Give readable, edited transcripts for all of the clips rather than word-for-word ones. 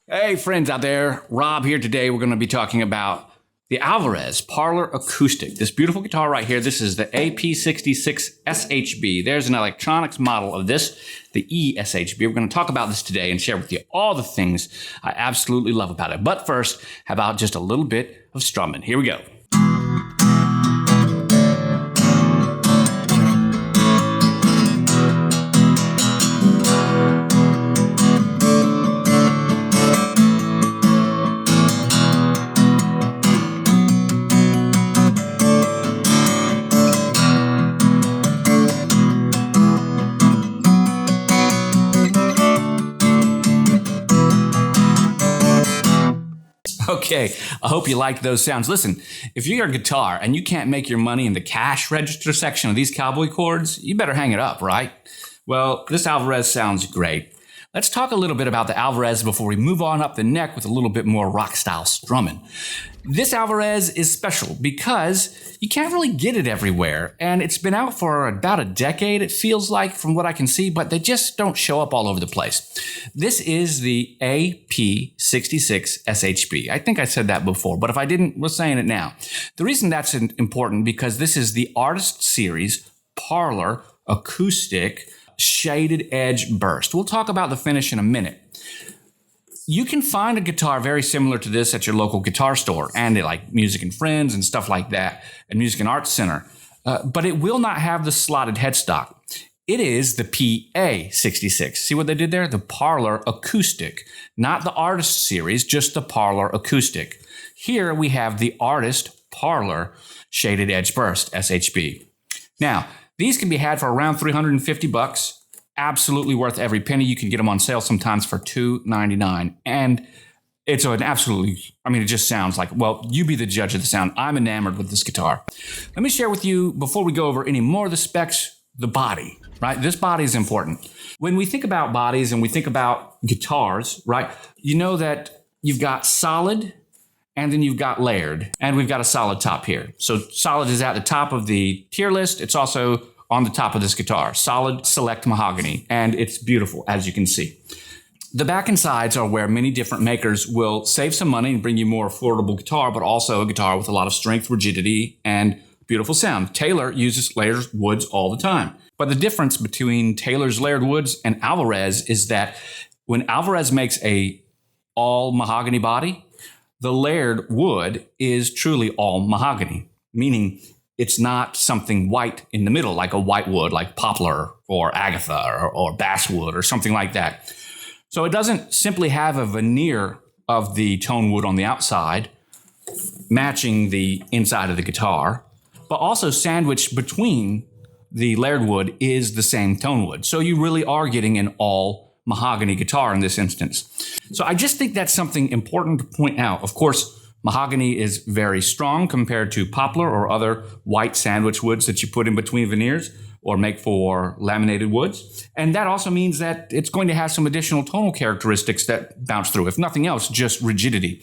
Hey friends out there, Rob here. Today we're going to be talking about the Alvarez Parlor Acoustic. This beautiful guitar right here, this is the AP66SHB. There's an electronics model of this, the ESHB. We're going to talk about this today and share with you all the things I absolutely love about it. But first, how about just a little bit of strumming? Here we go. Okay, I hope you like those sounds. Listen, if you're a guitar and you can't make your money in the cash register section of these cowboy chords, you better hang it up, right? Well, this Alvarez sounds great. Let's talk a little bit about the Alvarez before we move on up the neck with a little bit more rock-style strumming. This Alvarez is special because you can't really get it everywhere, and it's been out for about a decade, it feels like, from what I can see, but they just don't show up all over the place. This is the AP66SHB. I think I said that before, but if I didn't, we're saying it now. The reason that's important because this is the Artist Series Parlor Acoustic Shaded Edge Burst. We'll talk about the finish in a minute. You can find a guitar very similar to this at your local guitar store and at like Music and Friends and stuff like that, and Music and Arts Center, but it will not have the slotted headstock. It is the PA66. See what they did there? The Parlor Acoustic, not the Artist Series, just the Parlor Acoustic. Here we have the Artist Parlor Shaded Edge Burst, SHB. Now, these can be had for around $350. Absolutely worth every penny. You can get them on sale sometimes for $2.99. And it's an absolutely, it just sounds like, well, you be the judge of the sound. I'm enamored with this guitar. Let me share with you, before we go over any more of the specs, the body, right? This body is important. When we think about bodies and we think about guitars, right, you know that you've got solid and then you've got layered, and we've got a solid top here. So solid is at the top of the tier list. It's also on the top of this guitar, solid select mahogany, and it's beautiful, as you can see. The back and sides are where many different makers will save some money and bring you more affordable guitar, but also a guitar with a lot of strength, rigidity, and beautiful sound. Taylor uses layered woods all the time. But the difference between Taylor's layered woods and Alvarez is that when Alvarez makes a all mahogany body, the layered wood is truly all mahogany, meaning it's not something white in the middle, like a white wood, like poplar or agatha or basswood or something like that. So it doesn't simply have a veneer of the tone wood on the outside, matching the inside of the guitar, but also sandwiched between the layered wood is the same tone wood. So you really are getting an all mahogany guitar in this instance. So I just think that's something important to point out. Of course, mahogany is very strong compared to poplar or other white sandwich woods that you put in between veneers or make for laminated woods. And that also means that it's going to have some additional tonal characteristics that bounce through. If nothing else, just rigidity.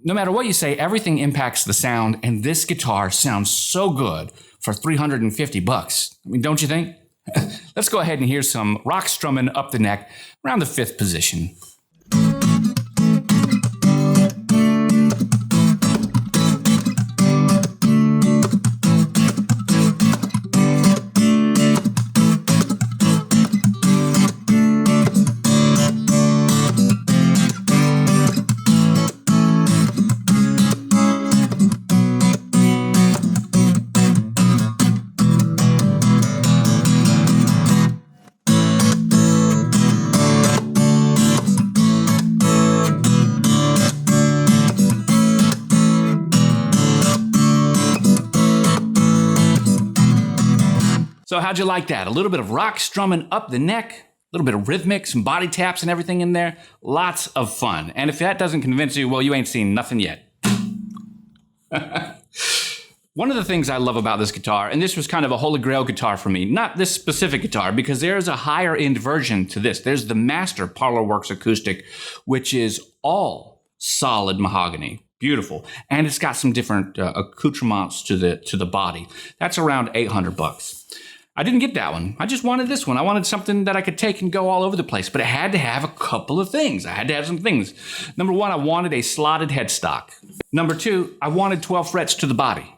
No matter what you say, everything impacts the sound, and this guitar sounds so good for $350. Don't you think? Let's go ahead and hear some rock strumming up the neck around the 5th position. So how'd you like that? A little bit of rock strumming up the neck, a little bit of rhythmic, some body taps and everything in there. Lots of fun. And if that doesn't convince you, well, you ain't seen nothing yet. One of the things I love about this guitar, and this was kind of a holy grail guitar for me, not this specific guitar, because there's a higher end version to this. There's the Master Parlor Works Acoustic, which is all solid mahogany. Beautiful. And it's got some different accoutrements to the body. That's around $800. I didn't get that one. I just wanted this one. I wanted something that I could take and go all over the place, but it had to have a couple of things. I had to have some things. Number one, I wanted a slotted headstock. Number two, I wanted 12 frets to the body.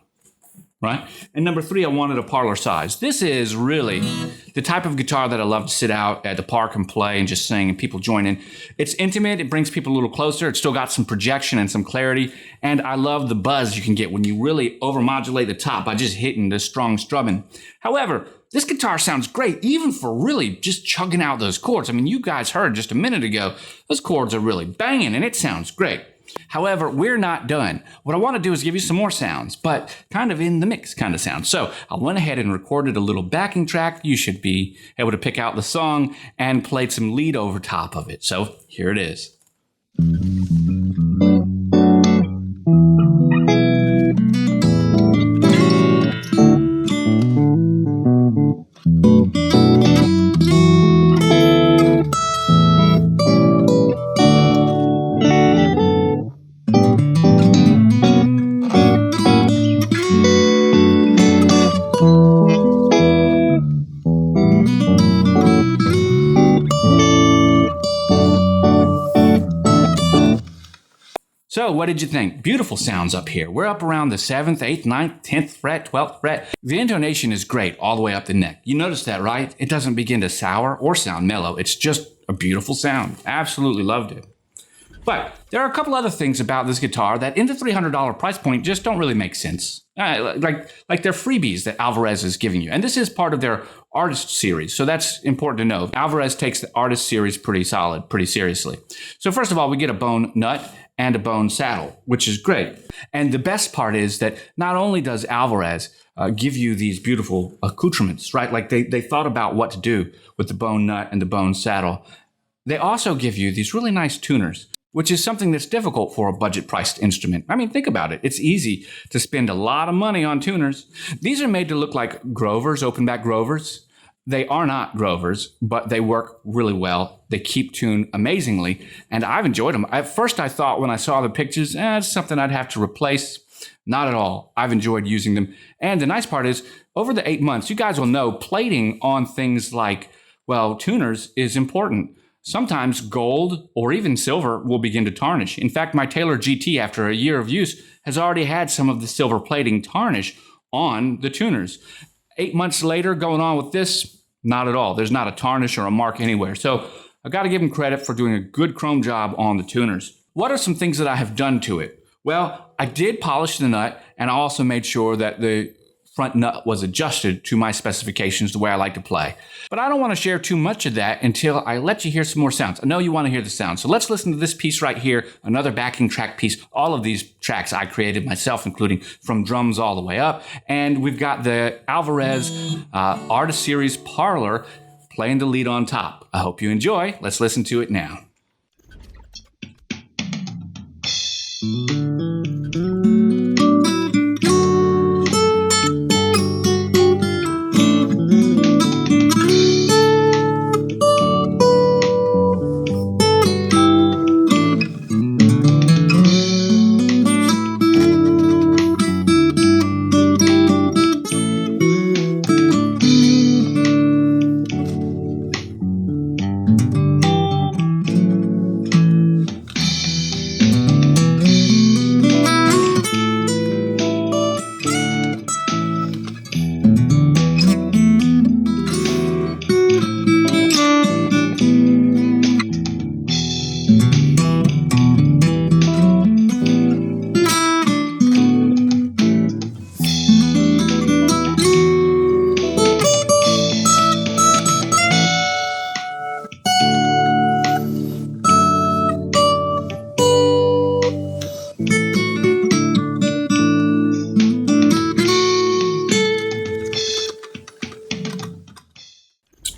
Right? And number three, I wanted a Parlor size. This is really the type of guitar that I love to sit out at the park and play and just sing and people join in. It's intimate. It brings people a little closer. It's still got some projection and some clarity. And I love the buzz you can get when you really overmodulate the top by just hitting the strong strumming. However, this guitar sounds great even for really just chugging out those chords. I mean, you guys heard just a minute ago, those chords are really banging and it sounds great. However, we're not done. What I want to do is give you some more sounds, but kind of in the mix kind of sounds. So I went ahead and recorded a little backing track. You should be able to pick out the song and played some lead over top of it. So here it is. So what did you think? Beautiful sounds up here. We're up around the 7th, 8th, 9th, 10th fret, 12th fret. The intonation is great all the way up the neck. You notice that, right? It doesn't begin to sour or sound mellow. It's just a beautiful sound. Absolutely loved it. But there are a couple other things about this guitar that in the $300 price point just don't really make sense. Like they're freebies that Alvarez is giving you. And this is part of their artist series. So that's important to know. Alvarez takes the artist series pretty seriously. So first of all, we get a bone nut and a bone saddle, which is great. And the best part is that not only does Alvarez give you these beautiful accoutrements, right? Like they thought about what to do with the bone nut and the bone saddle. They also give you these really nice tuners, which is something that's difficult for a budget-priced instrument. I mean, think about it. It's easy to spend a lot of money on tuners. These are made to look like Grovers, open-back Grovers. They are not Grovers, but they work really well. They keep tune amazingly, and I've enjoyed them. At first, I thought when I saw the pictures, it's something I'd have to replace. Not at all. I've enjoyed using them. And the nice part is, over the 8 months, you guys will know plating on things like, well, tuners is important. Sometimes gold or even silver will begin to tarnish. In fact, my Taylor GT, after a year of use, has already had some of the silver plating tarnish on the tuners. 8 months later, going on with this, not at all. There's not a tarnish or a mark anywhere. So I got to give them credit for doing a good chrome job on the tuners. What are some things that I have done to it? Well, I did polish the nut, and I also made sure that the front nut was adjusted to my specifications the way I like to play. But I don't want to share too much of that until I let you hear some more sounds. I know you want to hear the sounds. So let's listen to this piece right here, another backing track piece. All of these tracks I created myself, including from drums all the way up. And we've got the Alvarez Artist Series Parlor playing the lead on top. I hope you enjoy. Let's listen to it now.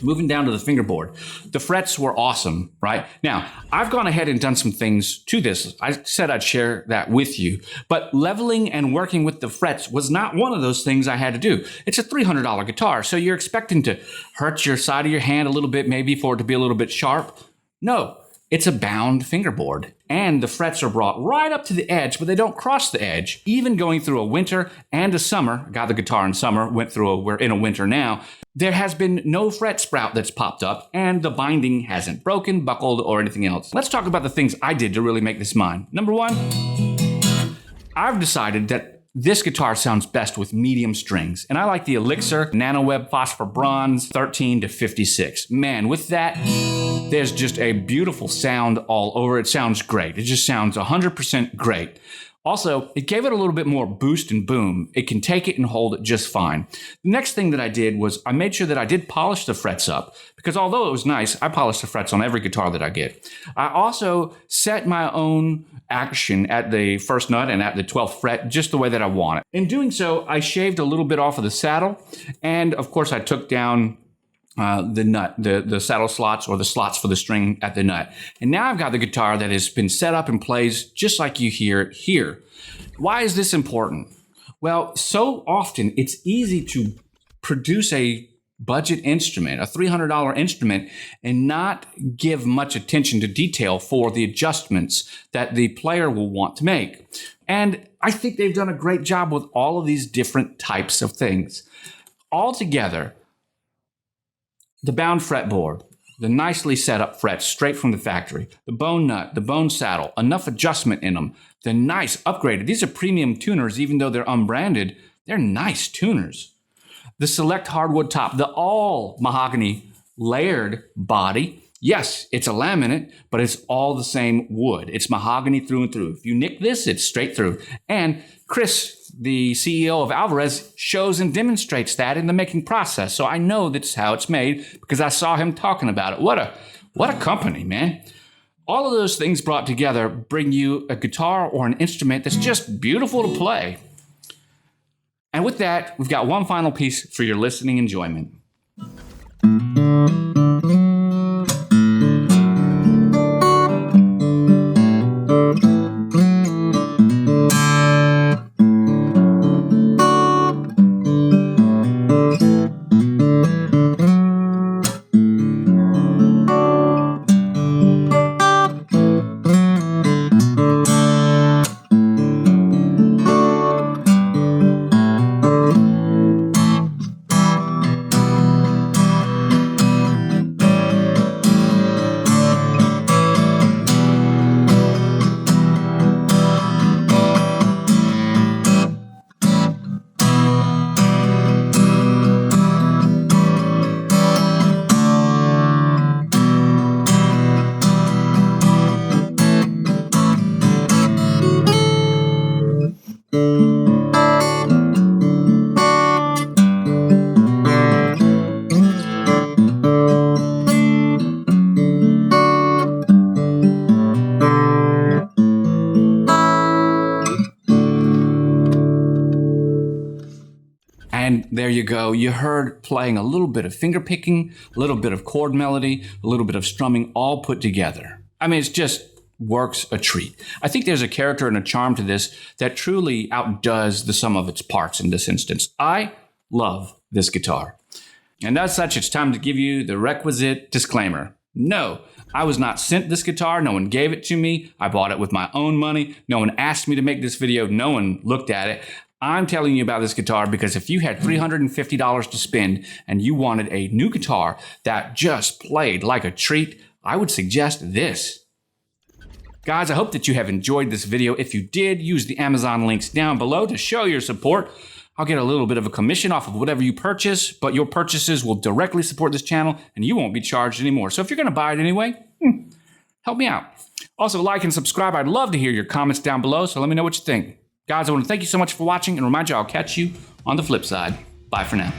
Moving down to the fingerboard. The frets were awesome, right? Now, I've gone ahead and done some things to this. I said I'd share that with you, but leveling and working with the frets was not one of those things I had to do. It's a $300 guitar, so you're expecting to hurt your side of your hand a little bit, maybe for it to be a little bit sharp. No, It's a bound fingerboard, and the frets are brought right up to the edge, but they don't cross the edge. Even going through a winter and a summer, I got the guitar in summer, we're in a winter now, there has been no fret sprout that's popped up, and the binding hasn't broken, buckled, or anything else. Let's talk about the things I did to really make this mine. Number one, I've decided that this guitar sounds best with medium strings, and I like the Elixir NanoWeb Phosphor Bronze 13 to 56. Man, with that, there's just a beautiful sound all over. It sounds great. It just sounds 100% great. Also, it gave it a little bit more boost and boom. It can take it and hold it just fine. The next thing that I did was I made sure that I did polish the frets up, because although it was nice, I polish the frets on every guitar that I get. I also set my own action at the first nut and at the 12th fret just the way that I want it. In doing so, I shaved a little bit off of the saddle, and of course I took down the nut, the saddle slots, or the slots for the string at the nut. And now I've got the guitar that has been set up and plays just like you hear it here. Why is this important? Well, so often it's easy to produce a budget instrument, a $300 instrument, and not give much attention to detail for the adjustments that the player will want to make. And I think they've done a great job with all of these different types of things. Altogether, the bound fretboard, the nicely set up frets straight from the factory, the bone nut, the bone saddle, enough adjustment in them, the nice upgraded. These are premium tuners, even though they're unbranded, they're nice tuners. The select hardwood top, the all mahogany layered body. Yes, it's a laminate, but it's all the same wood. It's mahogany through and through. If you nick this, it's straight through. And Chris, the CEO of Alvarez, shows and demonstrates that in the making process. So I know that's how it's made because I saw him talking about it. What a company, man. All of those things brought together bring you a guitar or an instrument that's just beautiful to play. And with that, we've got one final piece for your listening enjoyment. And there you go. You heard playing a little bit of finger picking, a little bit of chord melody, a little bit of strumming, all put together. I mean, it's just works a treat. I think there's a character and a charm to this that truly outdoes the sum of its parts in this instance. I love this guitar. And as such, it's time to give you the requisite disclaimer. No, I was not sent this guitar. No one gave it to me. I bought it with my own money. No one asked me to make this video. No one looked at it. I'm telling you about this guitar because if you had $350 to spend and you wanted a new guitar that just played like a treat, I would suggest this. Guys, I hope that you have enjoyed this video. If you did, use the Amazon links down below to show your support. I'll get a little bit of a commission off of whatever you purchase, but your purchases will directly support this channel and you won't be charged anymore. So if you're going to buy it anyway, help me out. Also, like and subscribe. I'd love to hear your comments down below, so let me know what you think. Guys, I want to thank you so much for watching and remind you I'll catch you on the flip side. Bye for now.